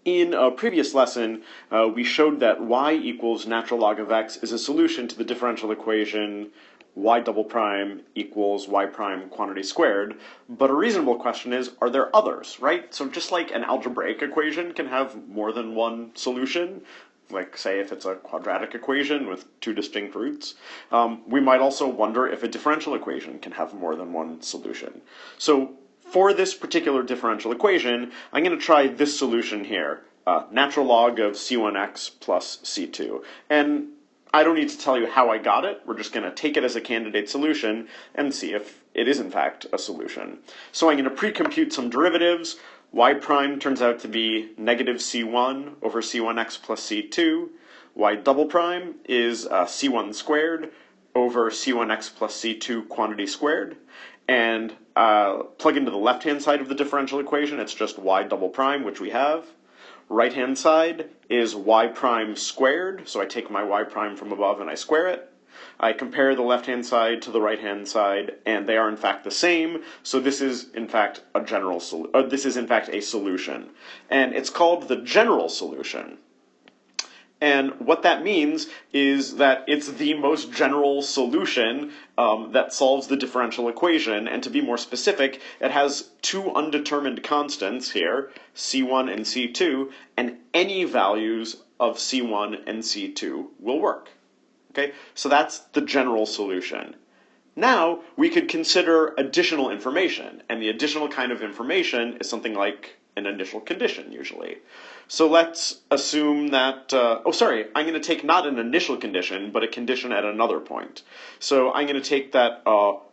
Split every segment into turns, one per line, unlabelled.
In a previous lesson, we showed that y equals natural log of x is a solution to the differential equation y double prime equals y prime quantity squared, but a reasonable question is, are there others, right? So just like an algebraic equation can have more than one solution, like say if it's a quadratic equation with two distinct roots, we might also wonder if a differential equation can have more than one solution. So for this particular differential equation, I'm going to try this solution here, natural log of c1x plus c2. And I don't need to tell you how I got it. We're just going to take it as a candidate solution and see if it is in fact a solution. So I'm going to pre-compute some derivatives. Y prime turns out to be negative c1 over c1x plus c2. Y double prime is c1 squared over c1x plus c2 quantity squared. And plug into the left-hand side of the differential equation, it's just y double prime, which we have. Right-hand side is y prime squared, so I take my y prime from above and I square it. I compare the left-hand side to the right-hand side, and they are in fact the same, so this is in fact a a solution. And it's called the general solution. And what that means is that it's the most general solution that solves the differential equation. And to be more specific, it has two undetermined constants here, c1 and c2, and any values of c1 and c2 will work. Okay, so that's the general solution. Now, we could consider additional information, and the additional kind of information is something like an initial condition, usually. So let's assume that, I'm going to take not an initial condition, but a condition at another point. So I'm going to take that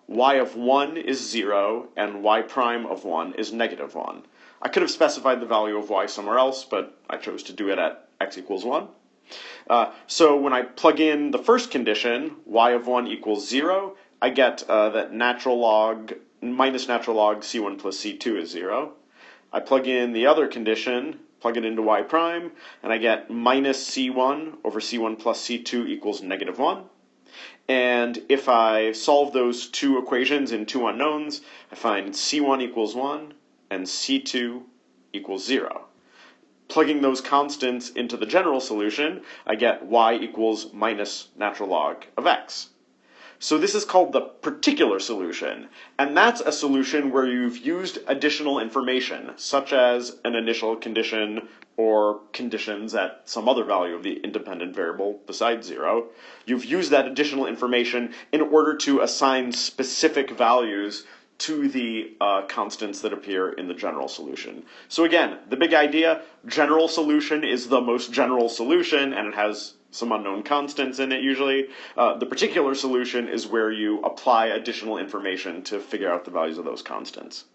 y of 1 is 0, and y prime of 1 is negative 1. I could have specified the value of y somewhere else, but I chose to do it at x equals 1. So when I plug in the first condition, y of 1 equals 0, I get that minus natural log c1 plus c2 is 0. I plug in the other condition, plug it into y prime, and I get minus c1 over c1 plus c2 equals negative 1. And if I solve those two equations in two unknowns, I find c1 equals 1 and c2 equals 0. Plugging those constants into the general solution, I get y equals minus natural log of x. So this is called the particular solution, and that's a solution where you've used additional information, such as an initial condition or conditions at some other value of the independent variable besides 0. You've used that additional information in order to assign specific values to the constants that appear in the general solution. So again, the big idea, general solution is the most general solution, and it has some unknown constants in it usually. The particular solution is where you apply additional information to figure out the values of those constants.